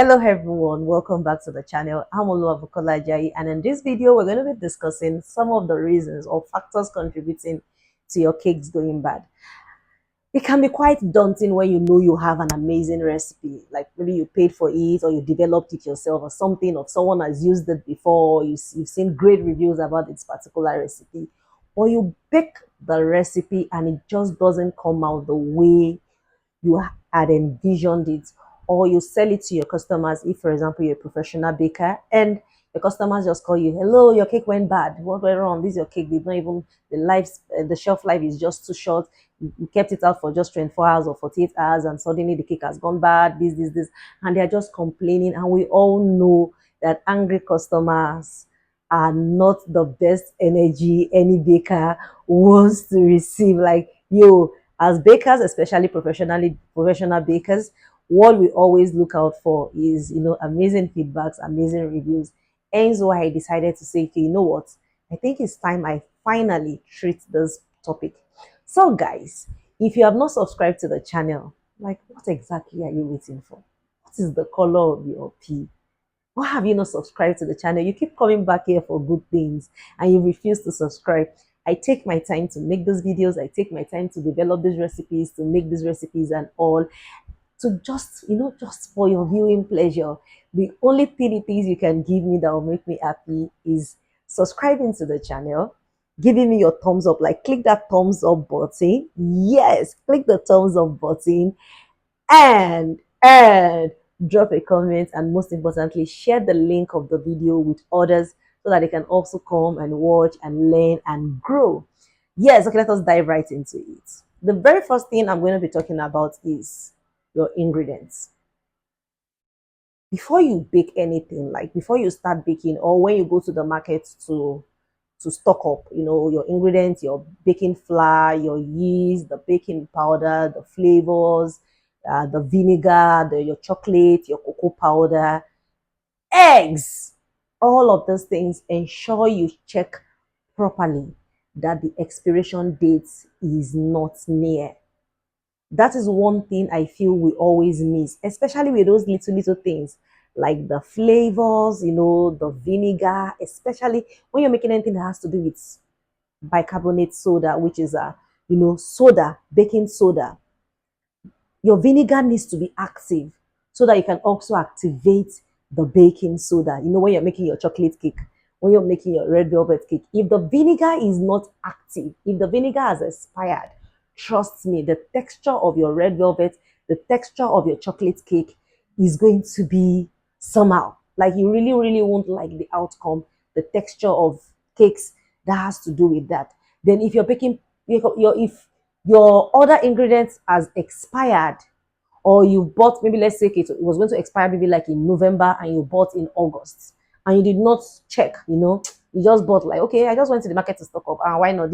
Hello everyone, welcome back to the channel. I'm Oluwabukola Ajayi, and in this video we're going to be discussing some of the reasons or factors contributing to your cakes going bad. It can be quite daunting when you know you have an amazing recipe, like maybe you paid for it or you developed it yourself or something, or someone has used it before, you've seen great reviews about this particular recipe, or you bake the recipe and it just doesn't come out the way you had envisioned it, or you sell it to your customers. If for example you're a professional baker and the customers just call you, hello, your cake went bad, what went wrong, this is your cake, did not even, the shelf life is just too short, you kept it out for just 24 hours or 48 hours and suddenly the cake has gone bad, this, and they're just complaining. And we all know that angry customers are not the best energy any baker wants to receive. Like, yo, as bakers, especially professional bakers, what we always look out for is, amazing feedbacks, amazing reviews. Hence why I decided to say, okay, you know what, I think it's time I finally treat this topic. So guys, if you have not subscribed to the channel, like, what exactly are you waiting for? What is the color of your pea? Why have you not subscribed to the channel? You keep coming back here for good things and you refuse to subscribe. I take my time to make those videos. I take my time to develop these recipes, to make these recipes and all, to just, just for your viewing pleasure. The only thing it is you can give me that will make me happy is subscribing to the channel, giving me your thumbs up. Like, click that thumbs up button. Yes, click the thumbs up button, and drop a comment, and most importantly, share the link of the video with others so that they can also come and watch and learn and grow. Yes, okay, let us dive right into it. The very first thing I'm going to be talking about is your ingredients. Before you bake anything, like before you start baking or when you go to the market to stock up, your ingredients, your baking flour, your yeast, the baking powder, the flavors, the vinegar, your chocolate, your cocoa powder, eggs, all of those things, ensure you check properly that the expiration date is not near. That is one thing I feel we always miss, especially with those little things like the flavors, the vinegar, especially when you're making anything that has to do with bicarbonate soda, which is soda, baking soda. Your vinegar needs to be active so that you can also activate the baking soda. When you're making your chocolate cake, when you're making your red velvet cake, if the vinegar is not active, if the vinegar has expired, trust me, the texture of your red velvet, the texture of your chocolate cake is going to be somehow. Like, you really, really won't like the outcome, the texture of cakes that has to do with that. Then if you're baking, if your other ingredients has expired, or you bought, maybe let's say it was going to expire maybe like in November and you bought in August and you did not check, you just bought, like, okay, I just went to the market to stock up, and why not,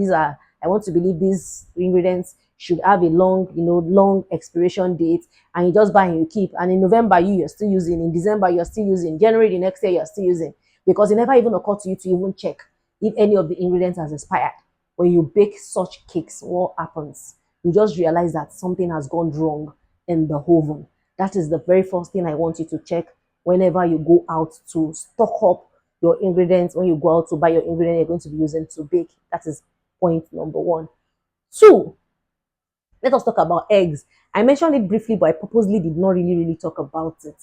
I want to believe these ingredients should have a long expiration date, and you just buy and you keep, and in November you're still using, in December you're still using, January the next year you're still using, because it never even occurred to you to even check if any of the ingredients has expired. When you bake such cakes, what happens? You just realize that something has gone wrong in the oven. That is the very first thing I want you to check whenever you go out to stock up your ingredients, when you go out to buy your ingredient you're going to be using to bake. That is point number one. Two, let us talk about eggs. I mentioned it briefly, but I purposely did not really talk about it.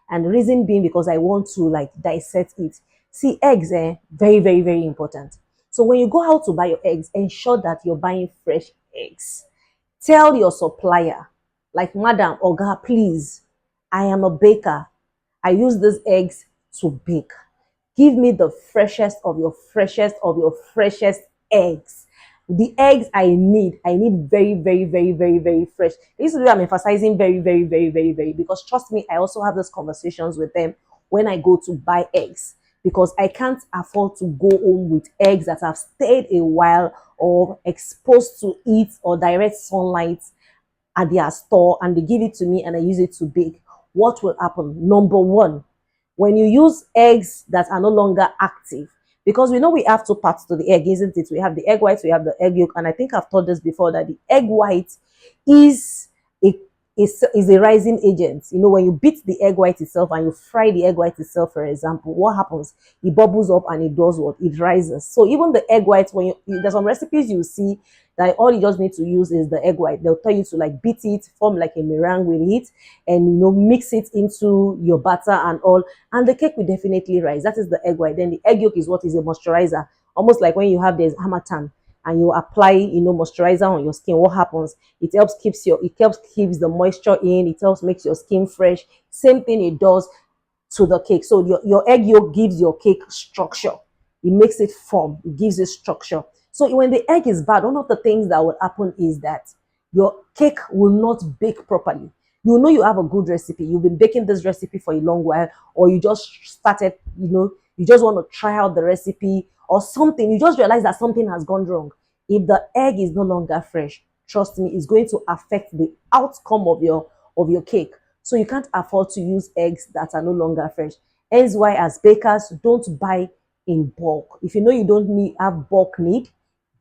And the reason being because I want to like dissect it. See, eggs are very important. So when you go out to buy your eggs, ensure that you're buying fresh eggs. Tell your supplier, like, madam, oga, please, I am a baker. I use these eggs to bake. Give me the freshest of your freshest eggs. The eggs I need very fresh. This is why I'm emphasizing very, because trust me, I also have those conversations with them when I go to buy eggs, because I can't afford to go home with eggs that have stayed a while or exposed to heat or direct sunlight at their store, and they give it to me and I use it to bake. What will happen? Number one, when you use eggs that are no longer active, because we know we have two parts to the egg, isn't it? We have the egg white, we have the egg yolk, and I think I've told this before that the egg white is a is a rising agent. You know, when you beat the egg white itself and you fry the egg white itself, for example, what happens? It bubbles up and it does what? It rises. So even the egg white, when there's some recipes you see that all you just need to use is the egg white. They'll tell you to like beat it, form like a meringue with it, and mix it into your batter and all, and the cake will definitely rise. That is the egg white. Then the egg yolk is what is a moisturizer, almost like when you have this harmattan and you apply moisturizer on your skin. What happens? It helps keeps the moisture in. It helps makes your skin fresh. Same thing it does to the cake. So your egg yolk gives your cake structure. It makes it form. It gives it structure. So when the egg is bad, one of the things that will happen is that your cake will not bake properly. You know you have a good recipe. You've been baking this recipe for a long while, or you just started, you just want to try out the recipe or something. You just realize that something has gone wrong. If the egg is no longer fresh, trust me, it's going to affect the outcome of your cake. So you can't afford to use eggs that are no longer fresh. Hence why as bakers, don't buy in bulk. If you know you don't have bulk need,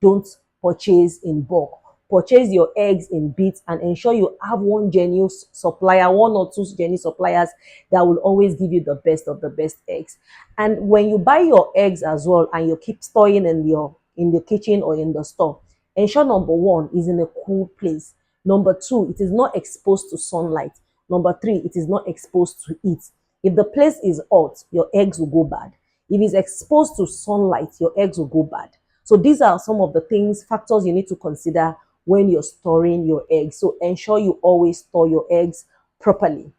don't purchase in bulk. Purchase your eggs in bits and ensure you have one genuine supplier, one or two genuine suppliers that will always give you the best of the best eggs. And when you buy your eggs as well and you keep storing in the kitchen or in the store, ensure number one is in a cool place. Number two, it is not exposed to sunlight. Number three, it is not exposed to heat. If the place is hot, your eggs will go bad. If it's exposed to sunlight, your eggs will go bad. So these are some of the factors you need to consider when you're storing your eggs. So ensure you always store your eggs properly.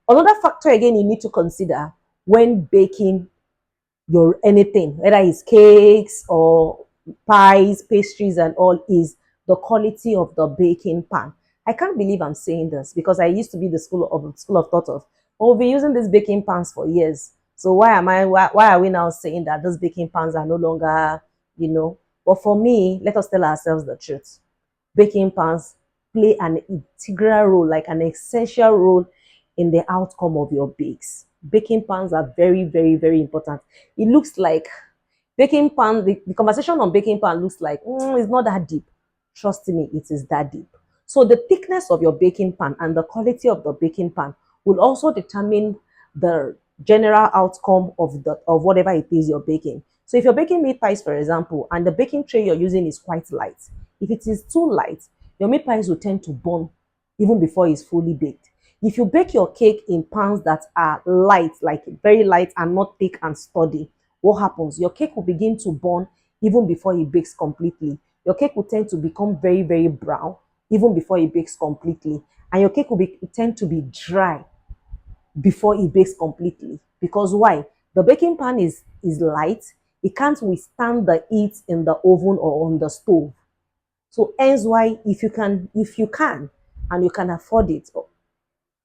Another factor again you need to consider when baking your anything, whether it's cakes or pies, pastries, and all, is the quality of the baking pan. I can't believe I'm saying this because I used to be the school of thought of, oh, we've been using these baking pans for years. So why are we now saying that those baking pans are no longer, you know? But for me, let us tell ourselves the truth. Baking pans play an integral role, like an essential role in the outcome of your bakes. Baking pans are very, very, very important. It looks like baking pan, the conversation on baking pan looks like it's not that deep. Trust me, it is that deep. So the thickness of your baking pan and the quality of the baking pan will also determine the general outcome of whatever it is you're baking. So if you're baking meat pies, for example, and the baking tray you're using is quite light, if it is too light, your meat pies will tend to burn even before it's fully baked. If you bake your cake in pans that are light, like very light and not thick and sturdy, what happens? Your cake will begin to burn even before it bakes completely. Your cake will tend to become very, very brown even before it bakes completely. And your cake will tend to be dry before it bakes completely. Because why? The baking pan is light. It can't withstand the heat in the oven or on the stove. So hence why if you can and you can afford it,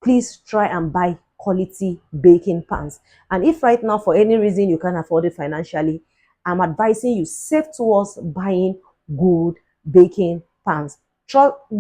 please try and buy quality baking pans. And if right now for any reason you can't afford it financially, I'm advising you save towards buying good baking pans.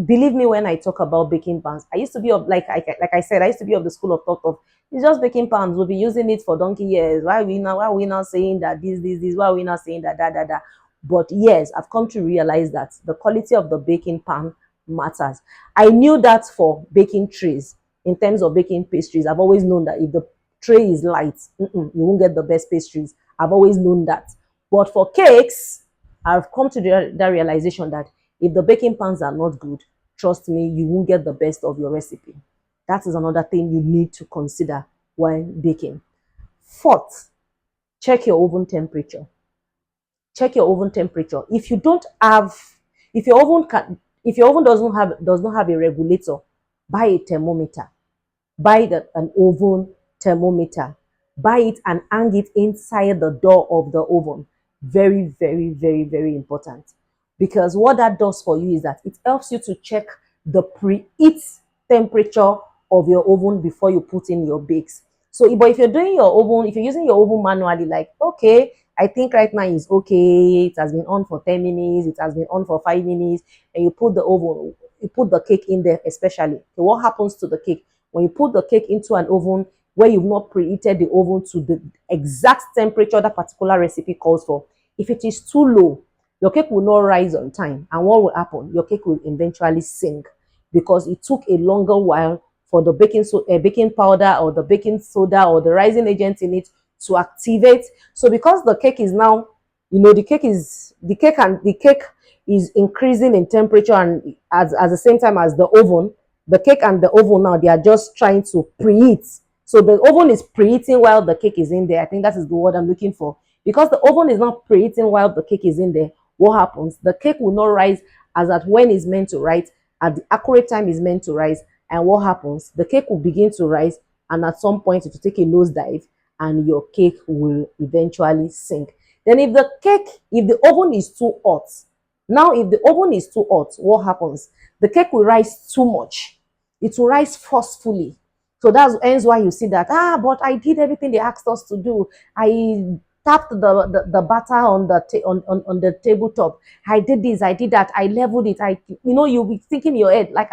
Believe me when I talk about baking pans. I used to be of like I said, I used to be of the school of thought of it's just baking pans. We've been using it for donkey years. Why are we now saying that this? Why are we not saying that? But yes, I've come to realize that the quality of the baking pan matters. I knew that for baking trays. In terms of baking pastries, I've always known that if the tray is light, you won't get the best pastries. I've always known that. But for cakes, I've come to that realization that if the baking pans are not good, trust me, you won't get the best of your recipe. That is another thing you need to consider when baking. Fourth, check your oven temperature. Check your oven temperature. If you don't have, if your oven does not have a regulator, buy a thermometer. Buy an oven thermometer. Buy it and hang it inside the door of the oven. Very, very, very, very important. Because what that does for you is that it helps you to check the preheat temperature of your oven before you put in your bakes. So, but if you're doing your oven, if you're using your oven manually, like, okay, I think right now is okay, it has been on for 10 minutes, it has been on for 5 minutes, and you put the cake in there, especially. Okay, what happens to the cake? When you put the cake into an oven where you've not preheated the oven to the exact temperature that particular recipe calls for, if it is too low, your cake will not rise on time. And what will happen? Your cake will eventually sink. because it took a longer while for the baking powder or the baking soda or the rising agent in it to activate. So because the cake is now, the cake is increasing in temperature, and at the same time as the oven, the cake and the oven now, they are just trying to preheat. So the oven is preheating while the cake is in there. I think that is the word I'm looking for. Because the oven is not preheating while the cake is in there, what happens? The cake will not rise as at when it's meant to rise, at the accurate time is meant to rise. And what happens? The cake will begin to rise, and at some point it will take a nosedive, and your cake will eventually sink. Then if the oven is too hot, now if the oven is too hot, what happens? The cake will rise too much. It will rise forcefully. So that's ends why you see that, but I did everything they asked us to do. I tapped the batter on on the tabletop. I did this, I did that, I leveled it. You'll be thinking in your head, like,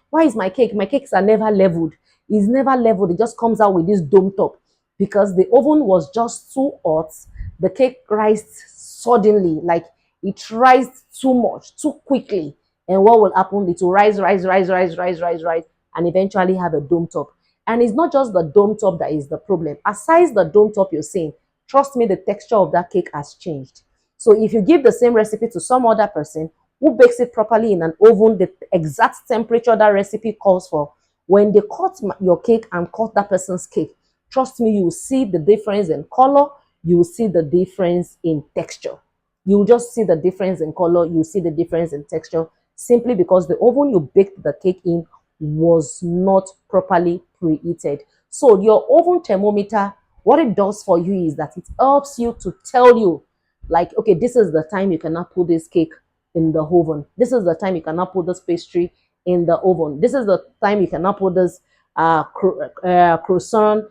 why is my cake? My cakes are never leveled. It's never leveled. It just comes out with this dome top because the oven was just too hot. The cake rised suddenly, like it rised too much, too quickly. And what will happen? It will rise, and eventually have a dome top. And it's not just the dome top that is the problem. Aside the dome top you're seeing, trust me, the texture of that cake has changed. So if you give the same recipe to some other person who bakes it properly in an oven, the exact temperature that recipe calls for, when they cut your cake and cut that person's cake, trust me, you will see the difference in color, you will see the difference in texture. You will just see the difference in color, you will see the difference in texture, simply because the oven you baked the cake in was not properly preheated. So your oven thermometer, what it does for you is that it helps you to tell you, like, okay, this is the time you cannot put this cake in the oven. This is the time you cannot put this pastry in the oven. This is the time you cannot put this croissant.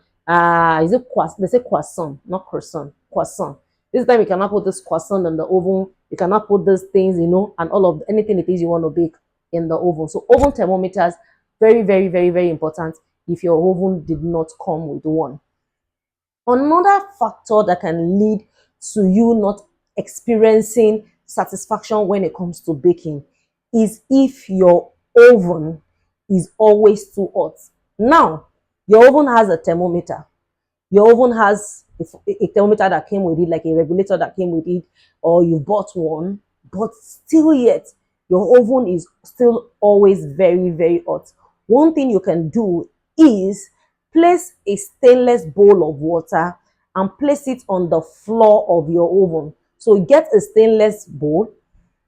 Is it croissant? They say croissant, not croissant. Croissant. This time you cannot put this croissant in the oven. You cannot put these things, and all of anything it is you want to bake in the oven. So oven thermometers, very, very, very, very important if your oven did not come with one. Another factor that can lead to you not experiencing satisfaction when it comes to baking is if your oven is always too hot. Now, your oven has a thermometer. Your oven has a thermometer that came with it, like a regulator that came with it, or you bought one, but still yet, your oven is still always very, very hot. One thing you can do is place a stainless bowl of water and place it on the floor of your oven. So get a stainless bowl,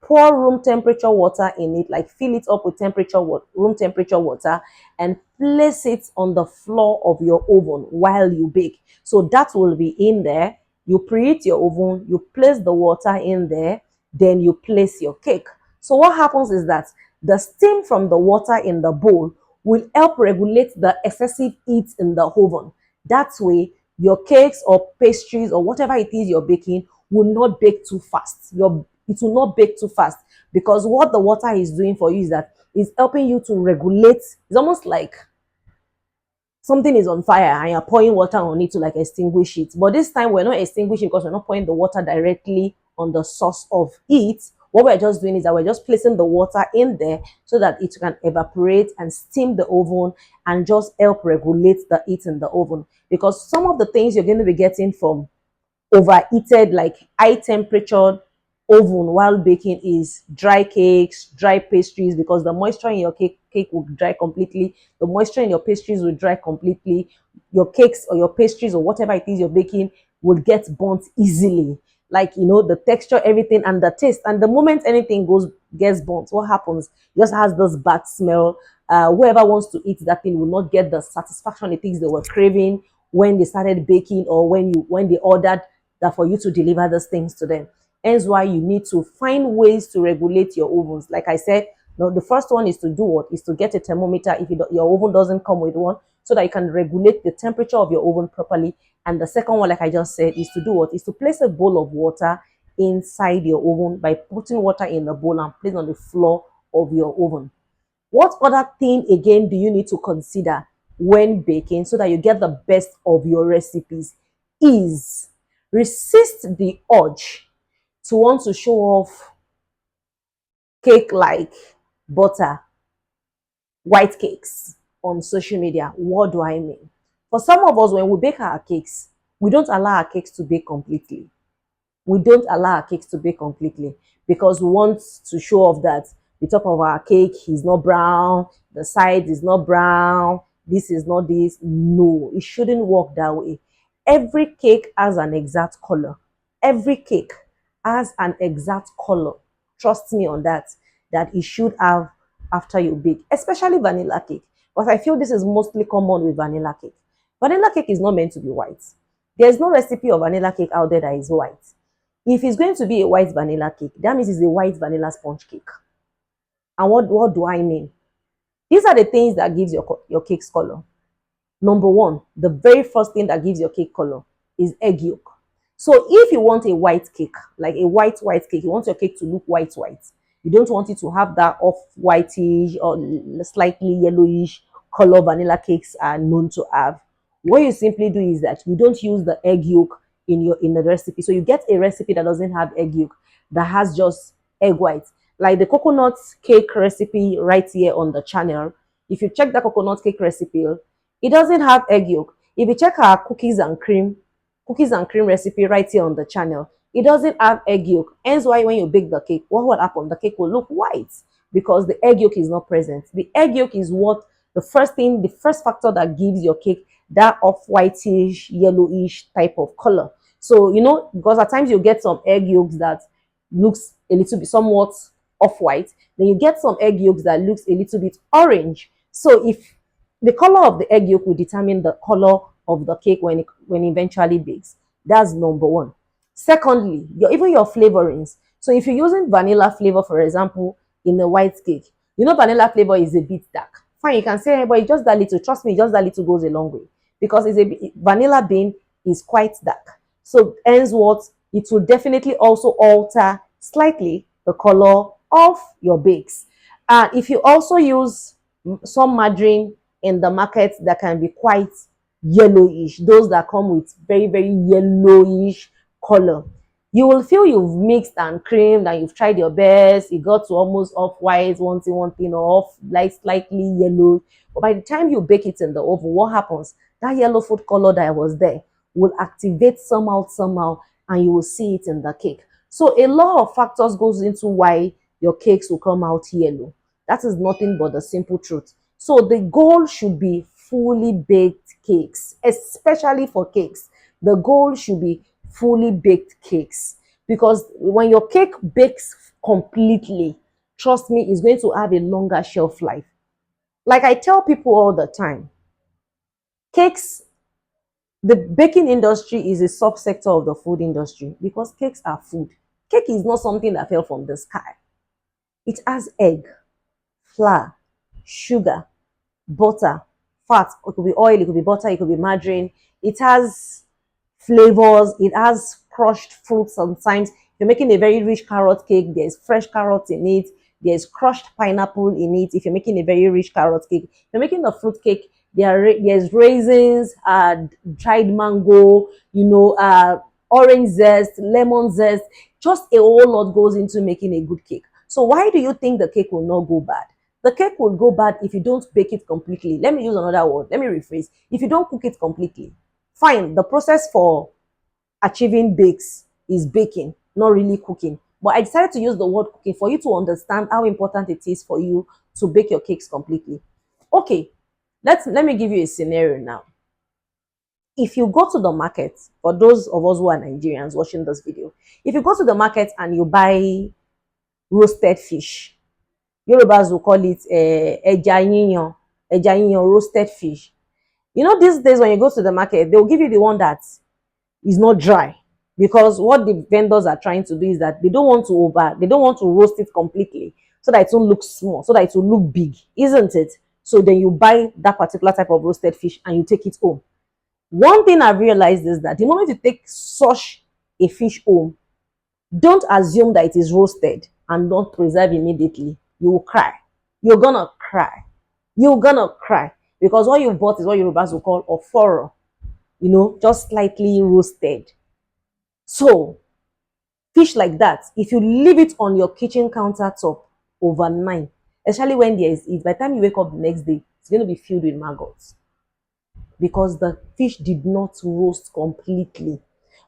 pour room temperature water in it, like fill it up with room temperature water, and place it on the floor of your oven while you bake. So that will be in there. You preheat your oven, you place the water in there, then you place your cake. So what happens is that the steam from the water in the bowl will help regulate the excessive heat in the oven. That way, your cakes or pastries or whatever it is you're baking will not bake too fast. It will not bake too fast, because what the water is doing for you is that it's helping you to regulate. It's almost like something is on fire and you're pouring water on it to like extinguish it. But this time we're not extinguishing because we're not pouring the water directly on the source of heat. What we're just doing is that we're just placing the water in there so that it can evaporate and steam the oven and just help regulate the heat in the oven. Because some of the things you're going to be getting from overheated, like high temperature oven while baking is dry cakes, dry pastries, because the moisture in your cake will dry completely. The moisture in your pastries will dry completely. Your cakes or your pastries or whatever it is you're baking will get burnt easily. Like, the texture, everything, and the taste. And the moment anything gets burnt, what happens? It just has this bad smell. Whoever wants to eat that thing will not get the satisfaction it thinks they were craving when they started baking, or when they ordered that for you to deliver those things to them. Hence why you need to find ways to regulate your ovens. Like I said, the first one is to do what? Is to get a thermometer if your oven doesn't come with one, so that you can regulate the temperature of your oven properly. And the second one, like I just said, is to do what? Is to place a bowl of water inside your oven by putting water in the bowl and place it on the floor of your oven. What other thing again do you need to consider when baking so that you get the best of your recipes? Is resist the urge to want to show off cake like butter. white cakes on social media. What do I mean? For some of us, when we bake our cakes, we don't allow our cakes to bake completely. We don't allow our cakes to bake completely because we want to show off that the top of our cake is not brown, the side is not brown, this is not this. No, it shouldn't work that way. Every cake has an exact color. Every cake has an exact color. Trust me on that, that it should have after you bake, especially vanilla cake. But I feel this is mostly common with vanilla cake. Vanilla cake is not meant to be white. There's no recipe of vanilla cake out there that is white. If it's going to be a white vanilla cake, that means it's a white vanilla sponge cake. And what do I mean? These are the things that gives your cake's color. Number one, the very first thing that gives your cake color is egg yolk. So if you want a white cake, like a white cake, you want your cake to look white. You don't want it to have that off whitish or slightly yellowish color vanilla cakes are known to have. What you simply do is that you don't use the egg yolk in the recipe. So you get a recipe that doesn't have egg yolk, that has just egg white. Like the coconut cake recipe right here on the channel. If you check the coconut cake recipe, it doesn't have egg yolk. If you check our cookies and cream recipe right here on the channel, it doesn't have egg yolk. Hence why when you bake the cake, what will happen? The cake will look white because the egg yolk is not present. The egg yolk is what the first factor that gives your cake that off whitish, yellowish type of color. So, because at times you get some egg yolks that looks a little bit somewhat off white, then you get some egg yolks that looks a little bit orange. So if the color of the egg yolk will determine the color of the cake when it eventually bakes. That's number one. Secondly, even your flavorings. So if you're using vanilla flavor, for example, in a white cake, vanilla flavor is a bit dark. Fine, you can say, hey, but it's just that little. Trust me, just that little goes a long way because vanilla bean is quite dark. So hence what it will definitely also alter slightly the color of your bakes. And if you also use some margarine in the market that can be quite yellowish, those that come with very, very yellowish color, you will feel you've mixed and creamed and you've tried your best. It got to almost off white, one thing off, like slightly yellow. But by the time you bake it in the oven, what happens? That yellow food color that was there will activate somehow, and you will see it in the cake. So a lot of factors goes into why your cakes will come out yellow. That is nothing but the simple truth. So the goal should be fully baked cakes, especially for cakes. The goal should be fully baked cakes, because when your cake bakes completely, trust me, it's going to have a longer shelf life. Like I tell people all the time, cakes, the baking industry is a subsector of the food industry because cakes are food. Cake is not something that fell from the sky. It has egg, flour, sugar, butter, fat. It could be oil, it could be butter, it could be margarine. It has flavors, it has crushed fruits sometimes. If you're making a very rich carrot cake, there's fresh carrots in it, there's crushed pineapple in it. If you're making a very rich carrot cake, if you're making a fruit cake, there's raisins, dried mango, orange zest, lemon zest. Just a whole lot goes into making a good cake. So why do you think the cake will not go bad? The cake will go bad if you don't bake it completely. Let me use another word. Let me rephrase. If you don't cook it completely, fine. The process for achieving bakes is baking, not really cooking. But I decided to use the word cooking for you to understand how important it is for you to bake your cakes completely. Okay, let me give you a scenario now. If you go to the market, for those of us who are Nigerians watching this video, if you go to the market and you buy roasted fish, Yorubas will call it eja yiyan, roasted fish. These days when you go to the market, they'll give you the one that is not dry, because what the vendors are trying to do is that they don't want to roast it completely so that it won't look small, so that it will look big, isn't it? So then you buy that particular type of roasted fish and you take it home. One thing I've realized is that the moment you take such a fish home, don't assume that it is roasted and don't preserve immediately. You will cry. You're gonna cry. You're gonna cry because what you bought is what Yorubas will call oforo, just slightly roasted. So fish like that, if you leave it on your kitchen countertop overnight, Especially when there is heat. By the time you wake up the next day, it's going to be filled with maggots because the fish did not roast completely.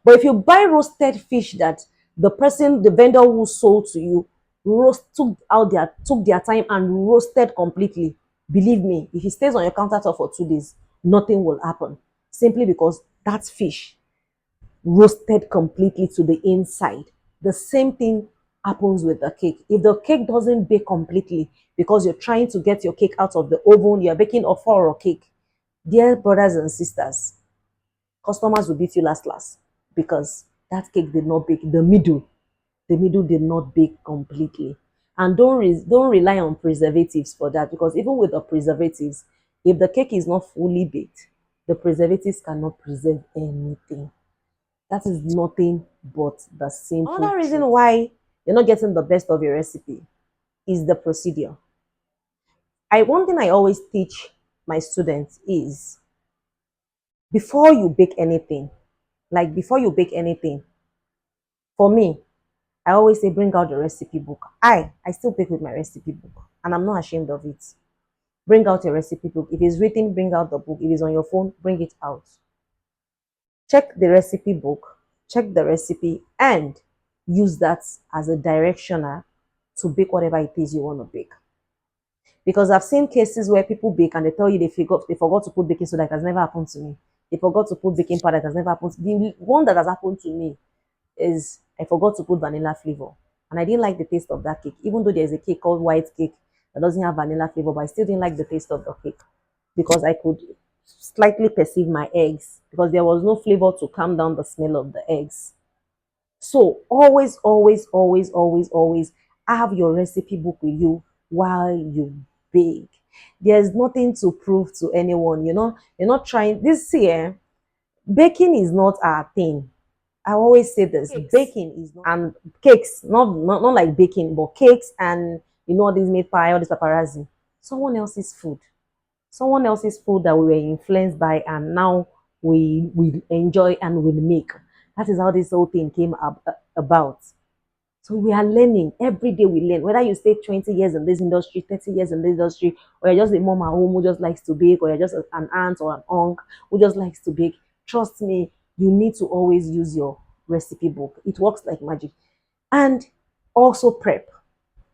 But if you buy roasted fish that the vendor who sold to you, took their time and roasted completely, believe me, if it stays on your countertop for 2 days, nothing will happen. Simply because that fish roasted completely to the inside. The same thing happens with the cake. If the cake doesn't bake completely because you're trying to get your cake out of the oven, you're baking a furrow cake, dear brothers and sisters, customers will beat you last because that cake did not bake the middle did not bake completely. And don't rely on preservatives for that, because even with the preservatives, if the cake is not fully baked, the preservatives cannot preserve anything. That is nothing but the simple another reason truth. Why you're not getting the best of your recipe is the procedure. One thing I always teach my students is, before you bake anything, before you bake anything, for me, I always say bring out the recipe book. I still bake with my recipe book, and I'm not ashamed of it. Bring out your recipe book. If it's written, bring out the book. If it's on your phone, bring it out. Check the recipe book, check the recipe, and use that as a directioner to bake whatever it is you want to bake. Because I've seen cases where people bake and they tell you they forgot to put baking soda. It has never happened to me. They forgot to put baking powder. It has never happened. The one that has happened to me is I forgot to put vanilla flavor, and I didn't like the taste of that cake. Even though there's a cake called white cake that doesn't have vanilla flavor, but I still didn't like the taste of the cake because I could slightly perceive my eggs because there was no flavor to calm down the smell of the eggs. So always, always, always, always, always have your recipe book with you while you bake. There's nothing to prove to anyone. You're not trying this year. Baking is not our thing. I always say this: baking is not, and cakes, not like baking, but cakes and all these made pie, all this paparazzi. Someone else's food. Someone else's food that we were influenced by, and now we enjoy and we make. That is how this whole thing came about. So we are learning every day. We learn, whether you stay 20 years in this industry, 30 years in this industry, or you're just a mom at home who just likes to bake, or you're just an aunt or an uncle who just likes to bake. Trust me, you need to always use your recipe book. It works like magic. And also prep.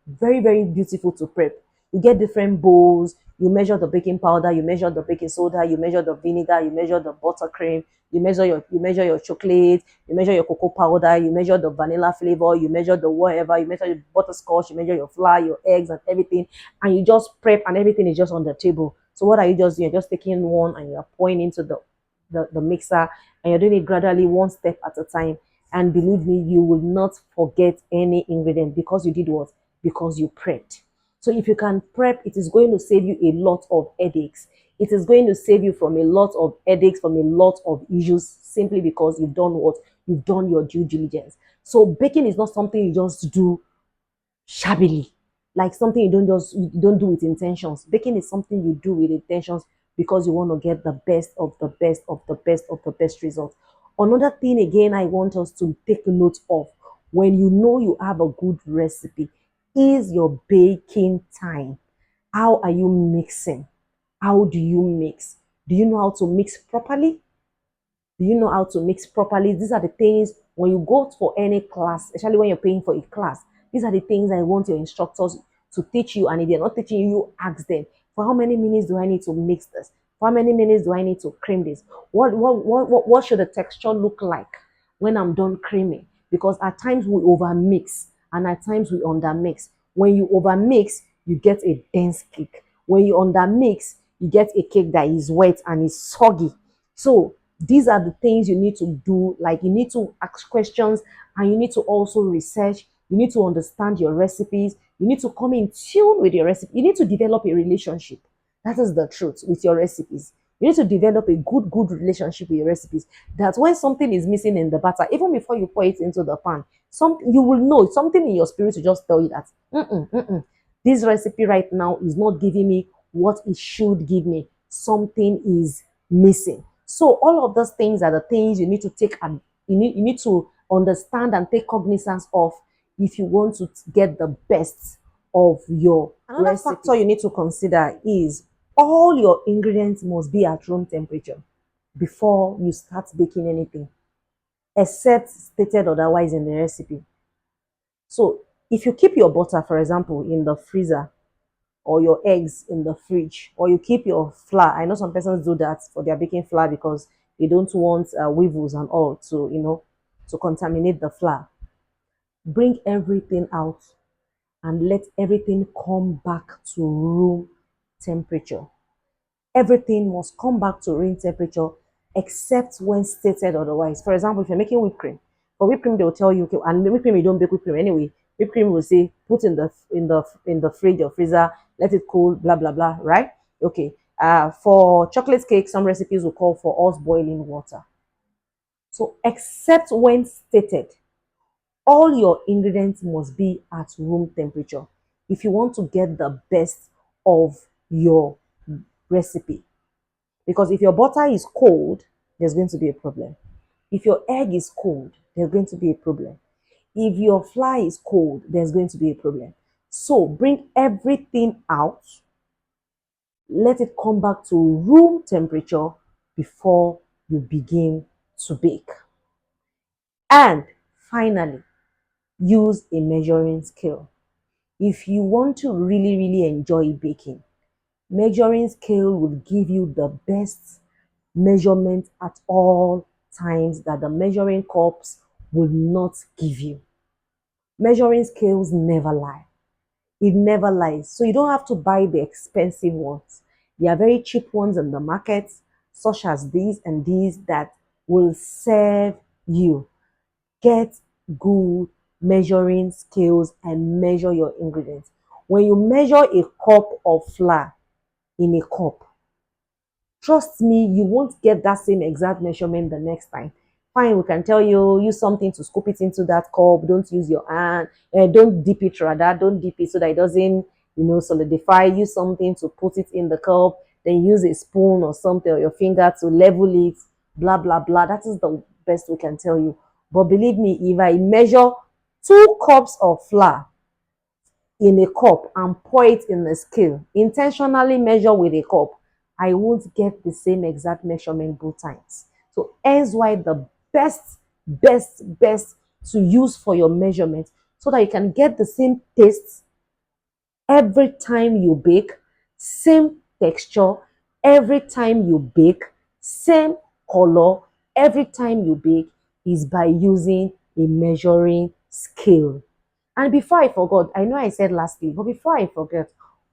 Very, very beautiful to prep. You get different bowls, you measure the baking powder, you measure the baking soda, you measure the vinegar, you measure the buttercream, you measure your chocolate, you measure your cocoa powder, you measure the vanilla flavor, you measure the whatever, you measure your butterscotch, you measure your flour, your eggs and everything, and you just prep and everything is just on the table. So what are you just doing? You're just taking one and you're pouring into the mixer, and you're doing it gradually, one step at a time. And believe me, you will not forget any ingredient because you did what? Because you prepped. So if you can prep, it is going to save you a lot of headaches. It is going to save you from a lot of headaches, from a lot of issues, simply because you've done what? You've done your due diligence. So baking is not something you just do shabbily, like something you don't do with intentions. Baking is something you do with intentions because you want to get the best of the best of the best of the best results. Another thing again I want us to take note of, when you know you have a good recipe, is your baking time. How are you mixing? How do you mix? Do you know how to mix properly? Do you know how to mix properly? These are the things when you go for any class, especially when you're paying for a class. These are the things I want your instructors to teach you. And if they're not teaching you, you ask them, for how many minutes do I need to mix this? For how many minutes do I need to cream this? What should the texture look like when I'm done creaming? Because at times we overmix and at times we undermix. When you overmix, you get a dense cake. When you undermix, you get a cake that is wet and is soggy. So these are the things you need to do. Like, you need to ask questions, and you need to also research. You need to understand your recipes. You need to come in tune with your recipe. You need to develop a relationship. That is the truth with your recipes. You need to develop a good relationship with your recipes. That when something is missing in the batter, even before you pour it into the pan, you will know something in your spirit to just tell you that this recipe right now is not giving me what it should give me. Something is missing. So all of those things are the things you need to take, and you need to understand and take cognizance of if you want to get the best of your another recipe. Factor you need to consider is all your ingredients must be at room temperature before you start baking anything, except stated otherwise in the recipe. So if you keep your butter, for example, in the freezer, or your eggs in the fridge, or you keep your flour. I know some persons do that for their baking flour because they don't want weevils and all to, to contaminate the flour. Bring everything out and let everything come back to room temperature. Everything must come back to room temperature except when stated otherwise. For example, if you're making whipped cream, for whipped cream they will tell you, okay, and whipped cream you don't bake whipped cream anyway. Whipped cream will say put in the fridge or freezer, let it cool, blah blah blah, right? Okay. For chocolate cake, some recipes will call for us boiling water. So except when stated, all your ingredients must be at room temperature if you want to get the best of your recipe. Because if your butter is cold, there's going to be a problem. If your egg is cold, there's going to be a problem. If your flour is cold, there's going to be a problem. So bring everything out, let it come back to room temperature before you begin to bake. And finally, use a measuring scale. If you want to really, really enjoy baking, measuring scale will give you the best measurement at all times that the measuring cups will not give you. Measuring scales never lie. It never lies. So you don't have to buy the expensive ones. There are very cheap ones in the market, such as these and these, that will serve you. Get good measuring scales and measure your ingredients. When you measure a cup of flour in a cup, trust me, you won't get that same exact measurement the next time. Fine, we can tell you, use something to scoop it into that cup. Don't use your hand. Don't dip it, rather. Don't dip it so that it doesn't, solidify. Use something to put it in the cup. Then use a spoon or something or your finger to level it. Blah, blah, blah. That is the best we can tell you. But believe me, if I measure 2 cups of flour in a cup and pour it in a scale, intentionally measure with a cup, I won't get the same exact measurement both times. So hence why the best to use for your measurement, so that you can get the same taste every time you bake, same texture every time you bake, same color every time you bake, is by using a measuring scale. And before I forgot, I know I said lastly, but before I forget,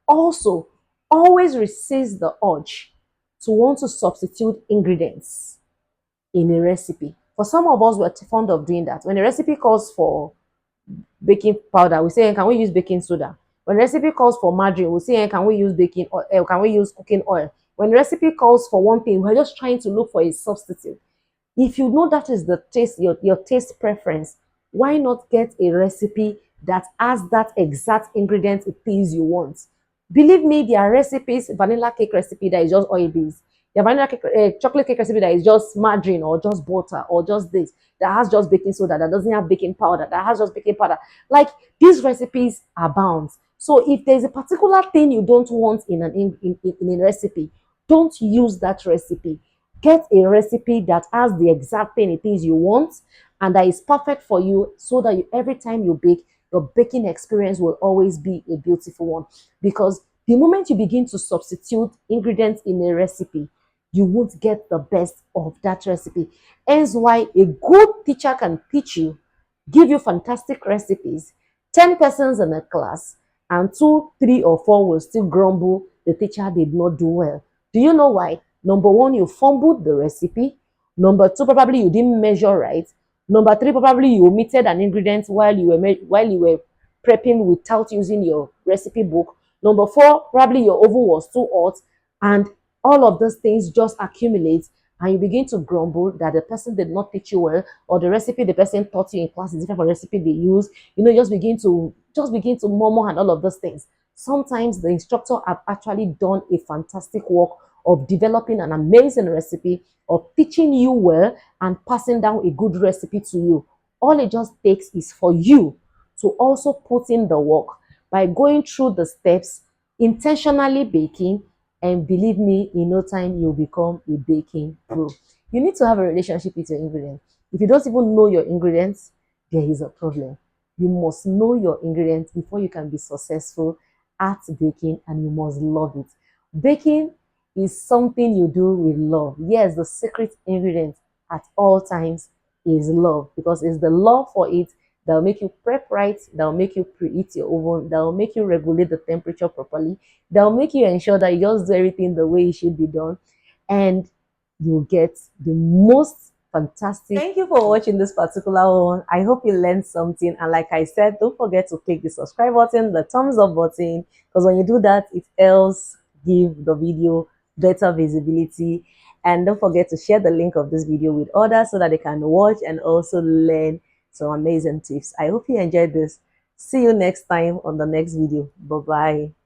also always resist the urge to want to substitute ingredients in a recipe. For some of us, we're fond of doing that. When a recipe calls for baking powder, we say, can we use baking soda? When recipe calls for margarine, we say, can we use baking oil? Can we use cooking oil? When recipe calls for one thing, we're just trying to look for a substitute. If you know that is the taste, your taste preference, why not get a recipe that has that exact ingredient it is you want? Believe me, there are recipes, vanilla cake recipe that is just oil based. There are vanilla cake, chocolate cake recipe that is just margarine or just butter or just this, that has just baking soda, that doesn't have baking powder, that has just baking powder. Like, these recipes are bound. So if there's a particular thing you don't want in in a recipe, don't use that recipe. Get a recipe that has the exact thing it is you want and that is perfect for you, so that every time you bake, your baking experience will always be a beautiful one. Because the moment you begin to substitute ingredients in a recipe, you won't get the best of that recipe. Hence why a good teacher can teach you, give you fantastic recipes, 10 persons in a class, and 2, 3, or 4 will still grumble the teacher did not do well. Do you know why? Number 1, you fumbled the recipe. Number 2, probably you didn't measure right. Number 3, probably you omitted an ingredient while you were prepping without using your recipe book. Number 4, probably your oven was too hot, and all of those things just accumulate, and you begin to grumble that the person did not teach you well, or the recipe the person taught you in class is different from the recipe they use. Just begin to murmur and all of those things. Sometimes the instructor have actually done a fantastic work of developing an amazing recipe, of teaching you well, and passing down a good recipe to you. All it just takes is for you to also put in the work. by going through the steps, intentionally baking, and believe me, in no time you'll become a baking pro. You need to have a relationship with your ingredients. If you don't even know your ingredients, there is a problem. You must know your ingredients before you can be successful at baking, and you must love it. Baking is something you do with love. Yes, the secret ingredient at all times is love, because it's the love for it that will make you prep right, that will make you preheat your oven, that will make you regulate the temperature properly, that will make you ensure that you just do everything the way it should be done, and you'll get the most fantastic. Thank you for watching this particular one. I hope you learned something, and like I said, don't forget to click the subscribe button, the thumbs up button, because when you do that, it helps give the video better visibility. And don't forget to share the link of this video with others so that they can watch and also learn some amazing tips. I hope you enjoyed this. See you next time on the next video. Bye bye.